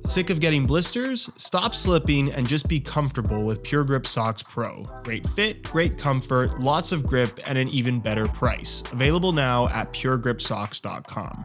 Sick of getting blisters? Stop slipping and just be comfortable with Pure Grip Socks Pro. Great fit, great comfort, lots of grip, and an even better price. Available now at puregripsocks.com.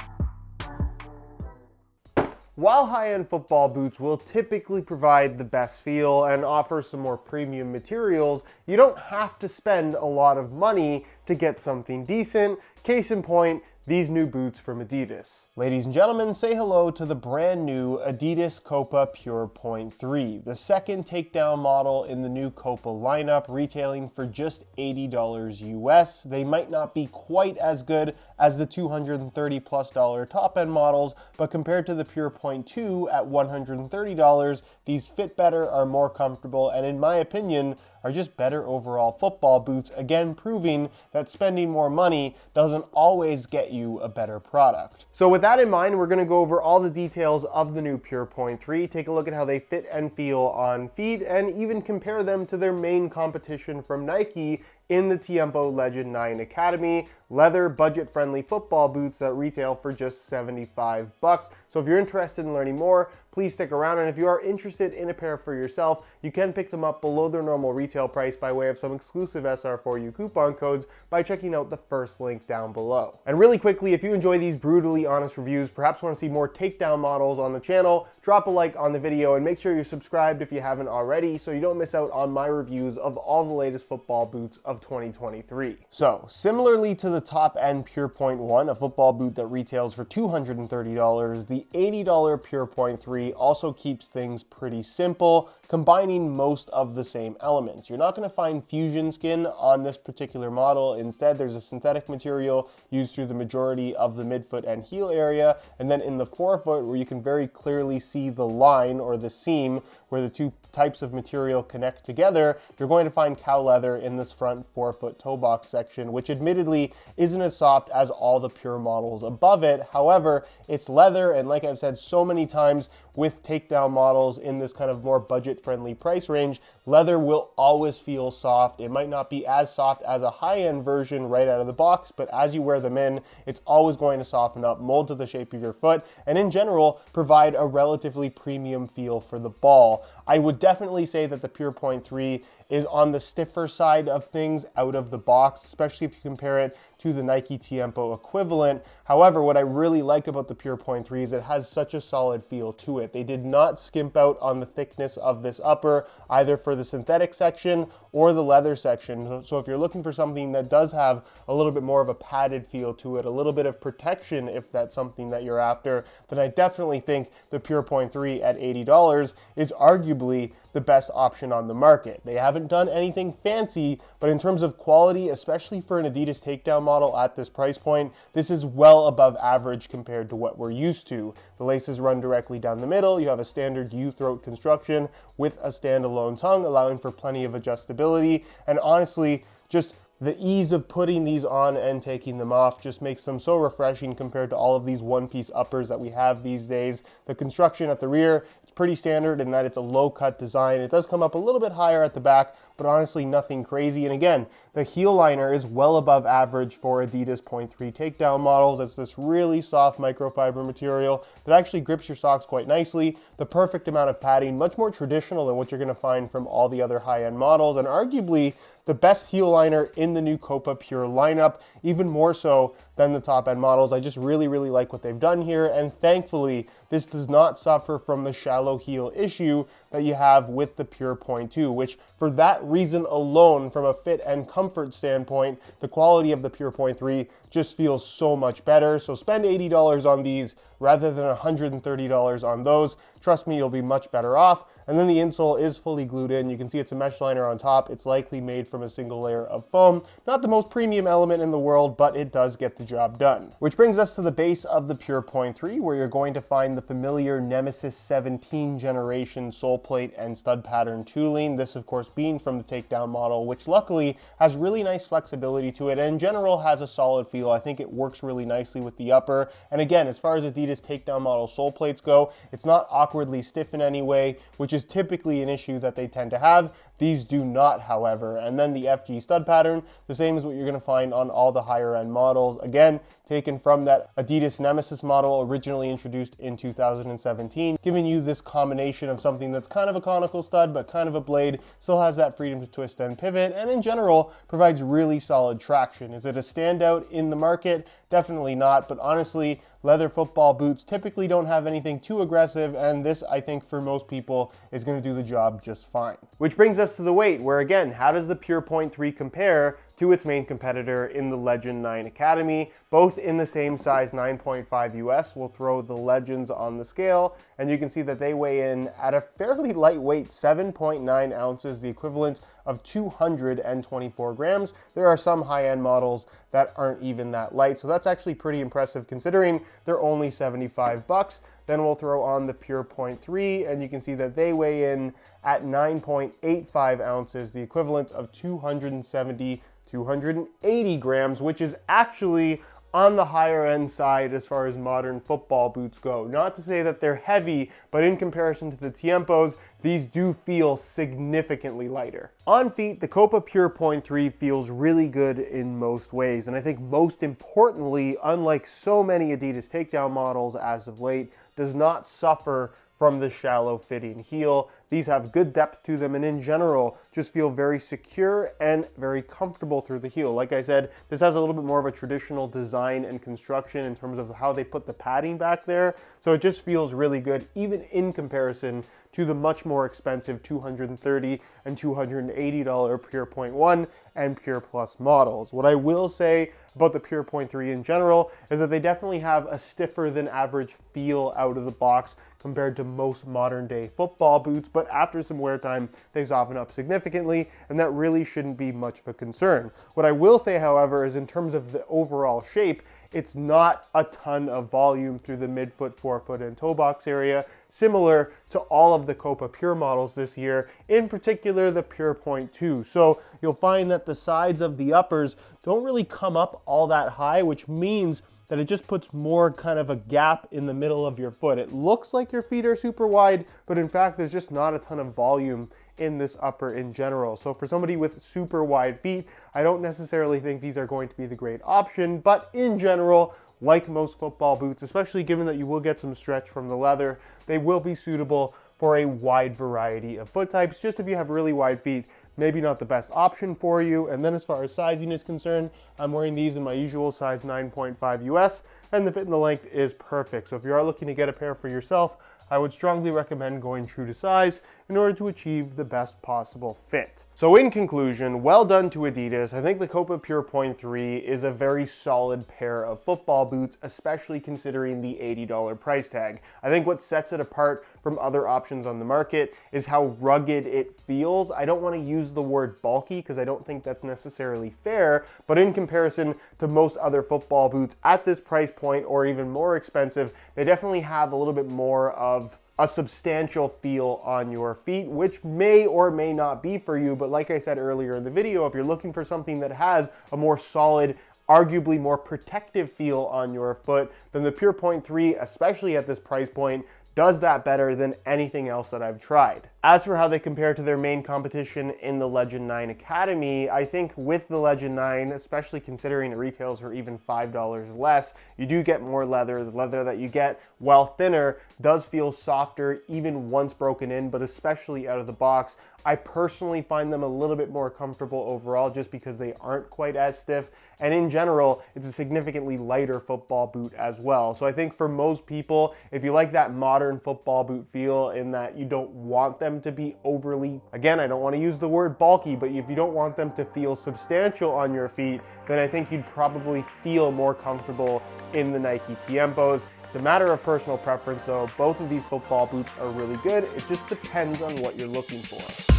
While high-end football boots will typically provide the best feel and offer some more premium materials, you don't have to spend a lot of money to get something decent. Case in point, these new boots from Adidas. Ladies and gentlemen, say hello to the brand new Adidas Copa Pure.3, the second takedown model in the new Copa lineup, retailing for just $80 US. They might not be quite as good as the $230+ top-end models, but compared to the Pure.2 at $130, these fit better, are more comfortable, and in my opinion, are just better overall football boots, again proving that spending more money doesn't always get you a better product. So with that in mind, we're gonna go over all the details of the new Pure.3, take a look at how they fit and feel on feet, and even compare them to their main competition from Nike in the Tiempo Legend 9 Academy, leather budget-friendly football boots that retail for just $75. So if you're interested in learning more, please stick around, and if you are interested in a pair for yourself, you can pick them up below their normal retail price by way of some exclusive SR4U coupon codes by checking out the first link down below. And really quickly, if you enjoy these brutally honest reviews, perhaps want to see more takedown models on the channel, drop a like on the video and make sure you're subscribed if you haven't already so you don't miss out on my reviews of all the latest football boots of 2023. So, similarly to the top-end Pure.1, a football boot that retails for $230, the $80 Pure.3 also keeps things pretty simple, combining most of the same elements. You're not going to find fusion skin on this particular model. Instead, there's a synthetic material used through the majority of the midfoot and heel area, and then in the forefoot, where you can very clearly see the line or the seam where the two types of material connect together, you're going to find cow leather in this front forefoot toe box section, which admittedly isn't as soft as all the Pure models above it. However, it's leather, and like I've said so many times with takedown models in this kind of more budget-friendly price range, leather will always feel soft. It might not be as soft as a high-end version right out of the box, but as you wear them in, it's always going to soften up, mold to the shape of your foot, and in general, provide a relatively premium feel for the ball. I would definitely say that the Pure.3 is on the stiffer side of things out of the box, especially if you compare it to the Nike Tiempo equivalent. However, what I really like about the Pure.3 is it has such a solid feel to it. They did not skimp out on the thickness of this upper, either for the synthetic section or the leather section. So if you're looking for something that does have a little bit more of a padded feel to it, a little bit of protection if that's something that you're after, then I definitely think the Pure.3 at $80 is arguably the best option on the market. They haven't done anything fancy, but in terms of quality, especially for an Adidas takedown model at this price point, this is well above average compared to what we're used to. The laces run directly down the middle. You have a standard U-throat construction with a standalone tongue, allowing for plenty of adjustability. And honestly, just the ease of putting these on and taking them off just makes them so refreshing compared to all of these one-piece uppers that we have these days. The construction at the rear, it's pretty standard in that it's a low-cut design. It does come up a little bit higher at the back, but honestly nothing crazy. And again, the heel liner is well above average for Adidas 0.3 takedown models. It's this really soft microfiber material that actually grips your socks quite nicely. The perfect amount of padding, much more traditional than what you're gonna find from all the other high-end models, and arguably the best heel liner in the new Copa Pure lineup, even more so than the top-end models. I just really like what they've done here, and thankfully, this does not suffer from the shallow heel issue that you have with the Pure.2, which for that reason alone, from a fit and comfort standpoint, the quality of the Pure.3 just feels so much better. So spend $80 on these rather than $130 on those. Trust me, you'll be much better off. And then the insole is fully glued in. You can see it's a mesh liner on top. It's likely made from a single layer of foam. Not the most premium element in the world, but it does get the job done. Which brings us to the base of the Pure.3, where you're going to find the familiar Nemesis 17 generation sole plate and stud pattern tooling. This, of course, being from the takedown model, which luckily has really nice flexibility to it and in general has a solid feel. I think it works really nicely with the upper. And again, as far as Adidas Adidas takedown model sole plates go. It's not awkwardly stiff in any way, which is typically an issue that they tend to have. These do not, however. And then the FG stud pattern, the same as what you're going to find on all the higher end models. Again, taken from that Adidas Nemesis model originally introduced in 2017, giving you this combination of something that's kind of a conical stud, but kind of a blade, still has that freedom to twist and pivot, and in general, provides really solid traction. Is it a standout in the market? Definitely not, but honestly, leather football boots typically don't have anything too aggressive, and this, I think, for most people is going to do the job just fine. Which brings us to the weight, where again, how does the Pure.3 compare to its main competitor in the Legend 9 Academy? Both in the same size, 9.5 US. We'll throw the Legends on the scale, and you can see that they weigh in at a fairly lightweight 7.9 ounces, the equivalent of 224 grams. There are some high-end models that aren't even that light, so that's actually pretty impressive considering they're only $75. Then we'll throw on the Pure.3, and you can see that they weigh in at 9.85 ounces, the equivalent of 280 grams, which is actually on the higher end side as far as modern football boots go. Not to say that they're heavy, but in comparison to the Tiempos, these do feel significantly lighter. On feet, the Copa Pure.3 feels really good in most ways, and I think most importantly, unlike so many Adidas takedown models as of late, does not suffer from the shallow fitting heel. These have good depth to them, and in general just feel very secure and very comfortable through the heel. Like I said, this has a little bit more of a traditional design and construction in terms of how they put the padding back there, so it just feels really good even in comparison to the much more expensive $230 and $280 Pure.1 and Pure Plus models. What I will say about the Pure.3 in general is that they definitely have a stiffer than average feel out of the box compared to most modern day football boots, but after some wear time, they soften up significantly, and that really shouldn't be much of a concern. What I will say, however, is in terms of the overall shape, it's not a ton of volume through the midfoot, forefoot, and toe box area, similar to all of the Copa Pure models this year, in particular the Pure.2. So you'll find that the sides of the uppers don't really come up all that high, which means that it just puts more kind of a gap in the middle of your foot. It looks like your feet are super wide, but in fact, there's just not a ton of volume in this upper in general. So for somebody with super wide feet, I don't necessarily think these are going to be the great option, but in general, like most football boots, especially given that you will get some stretch from the leather, they will be suitable for a wide variety of foot types. Just if you have really wide feet, maybe not the best option for you. And then as far as sizing is concerned, I'm wearing these in my usual size 9.5 US, and the fit and the length is perfect. So if you are looking to get a pair for yourself, I would strongly recommend going true to size in order to achieve the best possible fit. So in conclusion, well done to Adidas. I think the Copa Pure.3 is a very solid pair of football boots, especially considering the $80 price tag. I think what sets it apart from other options on the market is how rugged it feels. I don't want to use the word bulky because I don't think that's necessarily fair, but in comparison to most other football boots at this price point or even more expensive, they definitely have a little bit more of a substantial feel on your feet, which may or may not be for you. But like I said earlier in the video, if you're looking for something that has a more solid, arguably more protective feel on your foot, then the Pure.3, especially at this price point, does that better than anything else that I've tried. As for how they compare to their main competition in the Legend 9 Academy, I think with the Legend 9, especially considering it retails for even $5 less, you do get more leather. The leather that you get, while thinner, does feel softer even once broken in, but especially out of the box. I personally find them a little bit more comfortable overall just because they aren't quite as stiff. And in general, it's a significantly lighter football boot as well. So I think for most people, if you like that modern football boot feel in that you don't want them to be overly, again, I don't want to use the word bulky, but if you don't want them to feel substantial on your feet, then I think you'd probably feel more comfortable in the Nike Tiempos. It's a matter of personal preference though. Both of these football boots are really good. It just depends on what you're looking for.